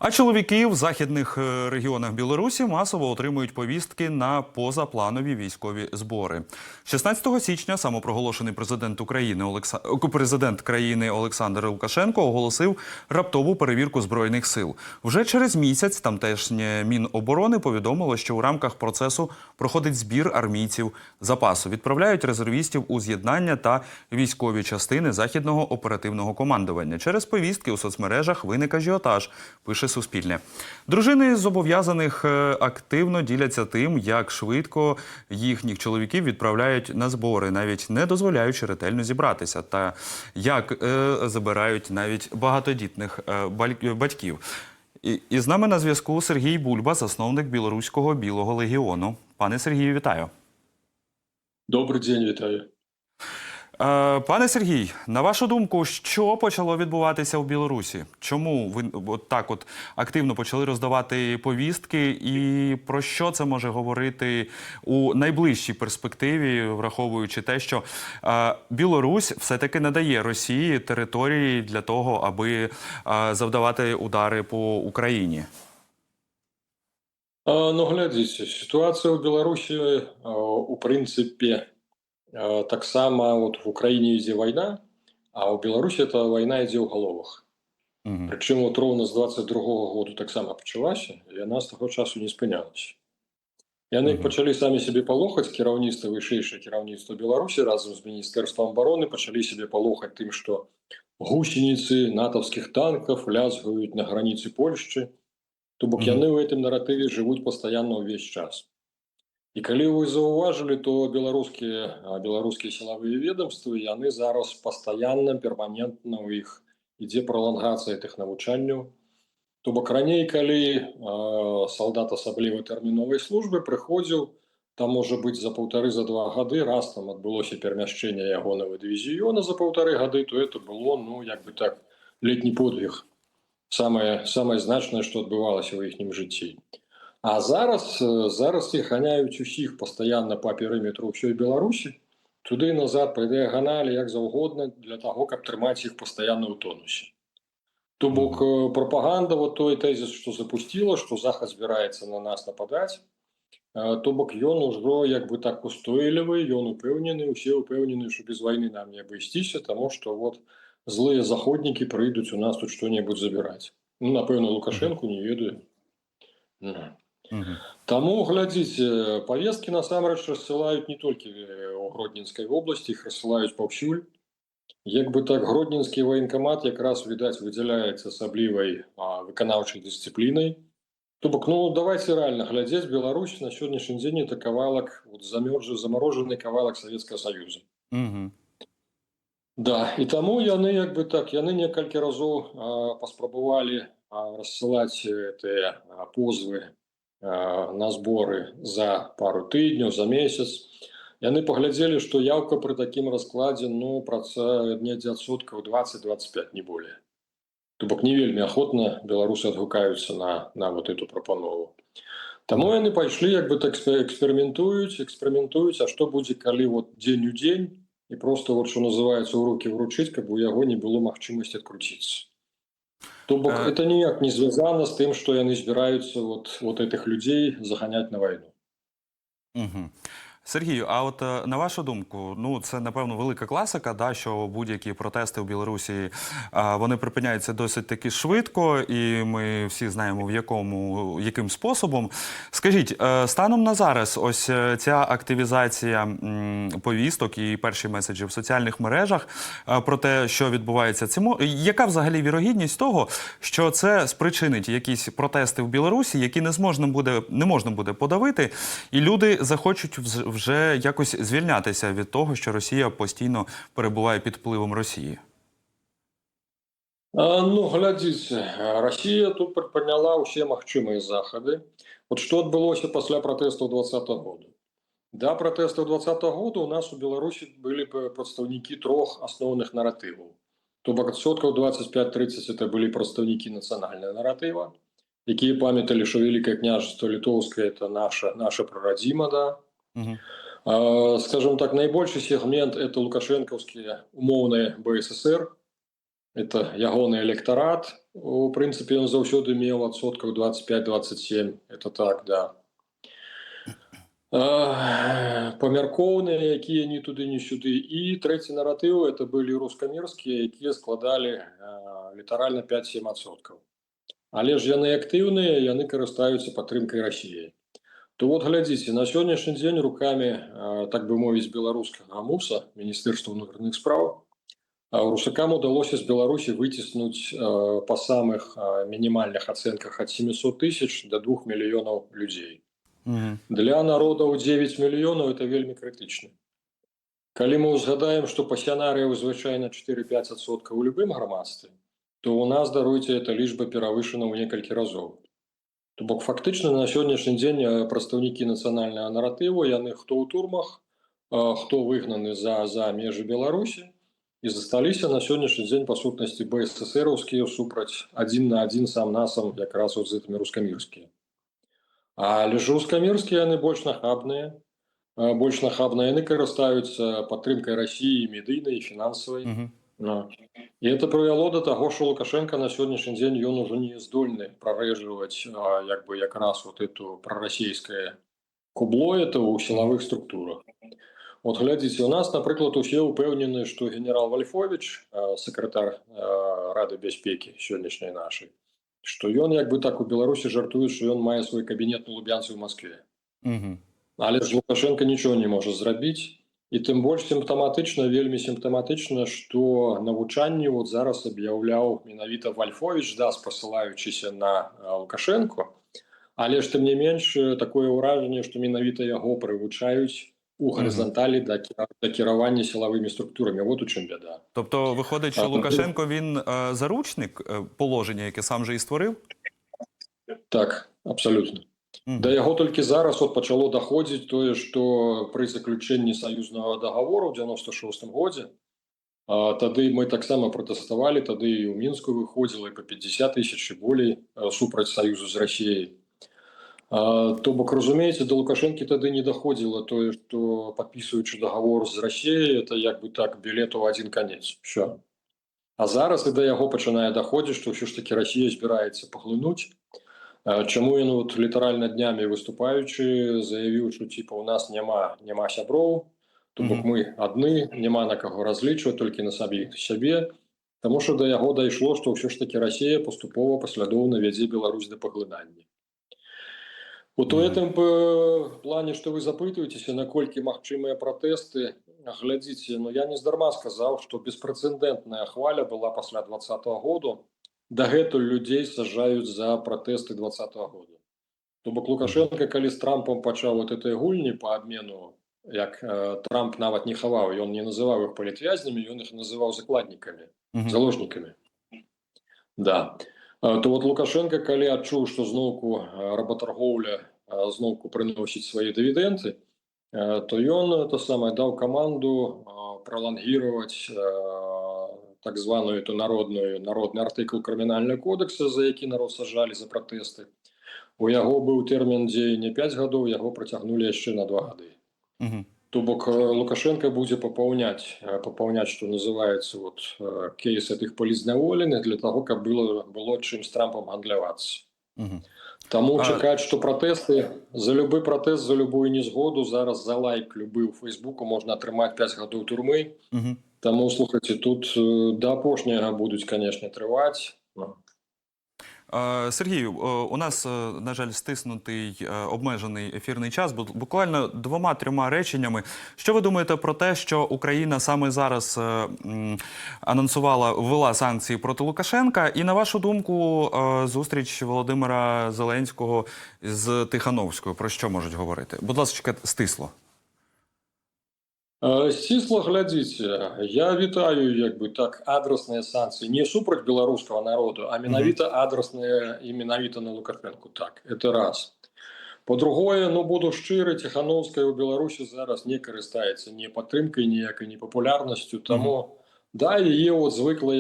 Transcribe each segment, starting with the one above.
А чоловіки в західних регіонах Білорусі масово отримують повістки на позапланові військові збори. 16 січня самопроголошений президент країни Олександр Лукашенко оголосив раптову перевірку Збройних сил. Вже через місяць тамтешнє Міноборони повідомило, що у рамках процесу проходить збір армійців запасу. Відправляють резервістів у з'єднання та військові частини Західного оперативного командування. Через повістки у соцмережах виник ажіотаж, пише Суспільне. Дружини зобов'язаних активно діляться тим, як швидко їхніх чоловіків відправляють на збори, навіть не дозволяючи ретельно зібратися, та як забирають навіть багатодітних батьків. І з нами на зв'язку Сергій Бульба, засновник Білоруського Білого легіону. Пане Сергію, вітаю. Добрий день, вітаю. Пане Сергій, на вашу думку, що почало відбуватися в Білорусі? Чому ви так активно почали роздавати повістки і про що це може говорити у найближчій перспективі, враховуючи те, що Білорусь все-таки надає Росії території для того, аби завдавати удари по Україні? Ну, глядіть, ситуація у Білорусі, у принципі, так само от в Україні йде війна, а у Білорусі ця війна йде в головах. Причому от ровно з 22-го року так само почалася, і вона з того часу не спинялася. І вони почали самі собі полохати, керівництво, вищейше керівництво Білорусі разом з Міністерством оборони почали собі полохати тим, що гусениці натовських танків лязгають на границі Польщі. Тобто яны ў гэтым наратыве жывуць пастаянна ўвесь час. І калі вы заўважылі, то беларускія сілавыя ведомствы, яны зараз пастаянна, перманентна ў іх ідзе пралангацыя тых навучанняў. То бок раней, калі салдат асабліва тэрміновай службы прыходзіў, там можа быць за 1,5-2 гады, раз там адбылося перамяшчэнне ягонага дывізіёна за 1,5 гады, то это было, ну, як бы так, летні подвиг. Самое значное, что адбывалася ў іхнім жыцці. А зараз іх ганяюць усіх пастаянна па перыметру ўсёй Беларусі, туды і назад па дыяганалі, як заўгодна, для таго, каб трымаць іх пастаянна ў тонусе. То бок прапаганда, вот той тэзіс, што запусціла, што Захад збіраецца на нас нападаць, то бок ён ужо як бы так устойлівы, ён упэўнены, усе упэўнены, што без вайны нам не абысціся, таму што вот злыя заходнікі прыйдуць у нас тут што-небудзь забіраць. Ну, напэўна, Лукашэнку не ведаю. Таму, глядзіце, повесткі насамрэч рассылаюць не толькі ў Гродненскай вобласці, іх рассылаюць паўсюль. Як бы так, Гродненскі военкамат якраз, відаць, выдзяляецца асаблівай выканаўчай дысцыплінай. То бок, ну, давайте реально глядзець, Беларусь на сённяшні дзень это кавалак, вот заморожены кавалак Савецкага Саюза. Да, і таму яны як бы так, яны некалькі разоў паспрабавалі рассылаць гэтыя позвы на зборы за пару тыдняў, за месяц. Яны паглядзелі, што яўка пры такім раскладзе, ну, недзе адсоткаў 20-25, не более. То бок не вельмі ахвотна беларусы адгукаюцца на вот эту прапанову. Таму яны пайшлі, як бы так эксперыментуюць, а што будзе, калі вот дзень у дзень, і просто, вот, что называется, у руки вручыць, каб у яго не было магчымасці адкруціцца. То бок, это ніяк не звязана з тым, што яны збіраюцца вот этих людей заганяць на вайну. Сергію, а от на вашу думку, ну це, напевно, велика класика, да, що будь-які протести в Білорусі, вони припиняються досить таки швидко, і ми всі знаємо, яким способом. Скажіть, станом на зараз ось ця активізація повісток і перші меседжі в соціальних мережах про те, що відбувається, яка взагалі вірогідність того, що це спричинить якісь протести в Білорусі, які не можна буде подавити, і люди захочуть вже якось звільнятися від того, що Росія постійно перебуває під впливом Росії? Ну, глядзіце, Росія тут прадпрыняла ўсе магчымыя захады. Вот што адбылося пасля пратэстаў 2020 года. Да пратэстаў 2020 года у нас у Беларусі былі прадстаўнікі трох асноўных наратываў. То бок, адсоткаў 25-30 это былі прадстаўнікі нацыянальнага наратыва, якія памяталі, што Вялікае княжество Літоўскае это наша прарадзіма, да. Скажем так, найбольшы сегмент это лукашэнкаўскія умоўныя БССР, это ягоны электорат. У прынцыпе, ён заўсёды меў адсоткаў 25-27. Это так, да. Памяркоўныя, якія ні туды, ні сюды. І трэці наратыў – это былі рускамірскія, якія складалі літаральна 5-7%. Але ж яны актыўныя, яны карыстаюцца падтрымкай Расіі. То вот глядзіце, на сённяшні дзень рукамі, так бы мовіць, беларускага МУСа, Міністэрства ўнутраных спраў, русакам удалося з Беларусі выціснуць па самых мінімальных ацэнках ад 700 тысяч до 2 мільёнаў людзей. Для народаў 9 мільёнаў это вельмі крытычна. Калі мы ўзгадаем, што пасянарыяў звычайна 4-5% у любым грамадстве, то у нас, даруйце, эта лічба перавышана ў некалькі разоў. То бок фактычна на сённяшні дзень прадстаўнікі нацыянальнага наратыву, яны хто ў турмах, хто выгнаны за межы Беларусі, і засталіся на сённяшні дзень па сутнасці БССРаўскія супраць адзін на адзін сам-насам якраз з гэтымі рускамірскія. Але ж рускамірскія яны больш нахабныя, яны карыстаюцца падтрымкай Расіі медыйнай і фінансавай. І это прывяло да таго, што Лукашенко на сённяшні дзень ён ужо не здольны прарэжваць якраз вот эту прарасійскае кубло это ў сілавых структурах. Вот глядзіце, у нас, напрыклад, усе ўпэўнены, што генерал Вольфович, сакратар Рады бяспекі сённяшняй нашай, што ён так у Беларусі жартуе, што ён мае свой кабінет на Лубянцы ў Маскве. Але ж Лукашенко нічого не можа зрабіць. І тым больш сімптаматычна, вельмі сімптаматычна, што навучанне вот зараз аб'яўляў менавіта Вольфович, да, спасылаючыся на Лукашенко, але ж тым не менш такое ўражанне, што менавіта яго прывучаюць у гарызанталі да кіравання сілавымі структурамі. Вот у чым бяда. Тобто виходить, що Лукашенко він заручник положення, яке сам же і створив? Так, абсолютно. Да яго толькі зараз пачало даходзіць тое, што пры заключэнні саюзнага дагавору ў 96-м годзе, тады мы таксама пратэставалі, тады і ў Мінску выходзіла і па 50 тысяч і болей супраць саюзу з Расіяй. То бок, разумееце, да Лукашэнкі тады не даходзіла тое, што падпісваючы дагавор з Расіяй, это білет у адзін канец. Всё. А зараз і да яго пачынае даходзіць, што ўсё ж такі Расія збіраецца паглынуць. Чаму ён літаральна днямі выступаючы заявіў, што у нас няма сяброў, то бок мы адны, няма на каго разлічваць, толькі на сябе, таму што да яго дайшло, што ўсё ж такі Расія паступова паслядоўна вядзе Беларусь да паглынання. У гэтым плане, што вы запытваецеся, наколькі магчымыя пратэсты, глядзіце, я не здарма сказаў, што беспрэцэдэнтная хваля была пасля 2020 году, дагэтуль людзей сажаюць за пратэсты 2020 года. То бок Лукашенко, калі з Трампам пачаў этой гульні па абмену, як Трамп нават не хаваў, ён не называў іх палітвязнямі, ён іх называў закладнікамі, заложнікамі. Да. То вот Лукашенко, калі адчуў, што зноўку работаргоўля зноўку прыносіць свае дывідэнды, то ён даў каманду пралангіраваць так званую народны артыкул крымінальнага кодекса, за які народ сажалі за пратэсты. У яго быў тэрмін дзеяння 5 гадоў, яго працягнулі яшчэ на 2 гады. То бок Лукашенко будзе папаўняць, што называецца кейс гэтых палізняволеных для таго, каб было чым з Трампам гандлявацца. Таму чакаць, што пратэсты, за любы пратэст, за любую незгоду, зараз за лайк любы ў Фейсбуку можна атрымаць 5 гадоў турмы. Таму, слухайце, тут да апошняга будуць, канешне, трываць. Сергію, у нас, на жаль, стиснутий обмежений ефірний час. Буквально 2-3 реченнями. Що ви думаєте про те, що Україна саме зараз ввела санкції проти Лукашенка? І, на вашу думку, зустріч Володимира Зеленського з Тихановською про що можуть говорити? Будь ласка, стисло. Сцісла, глядзіце, я вітаю адрасныя санкцыі не супраць беларускага народу, а менавіта адрасныя і менавіта на Лукашенку. Так, это раз. По-другое, буду шчыры, Тихановская ў Беларусі зараз не карыстаецца ні падтрымкай ніякай, ні папулярнасцю, таму да, яе звыкла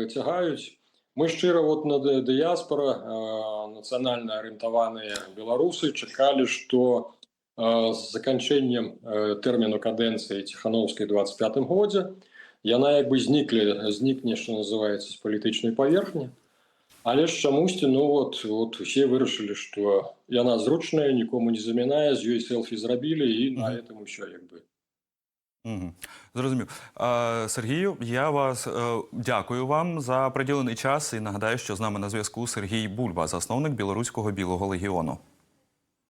цягаюць. Мы шчыра на дыяспара, нацыянальна арыентаваныя беларусы чакалі, што з заканчэннем тэрміну кадэнцыі Тихановскай ў 25-м годзе яна як бы знікне, що називається, з палітычнай паверхні. Але ж чамусьці, ну вот усе вырашылі, што яна зручная, нікому не замінае, з ёй селфі зрабілі, і на этом усё як бы. Зрозумів. Сергію, я вас дякую вам за приділений час і нагадаю, що з нами на зв'язку Сергій Бульба, засновник Білоруського Білого легіону.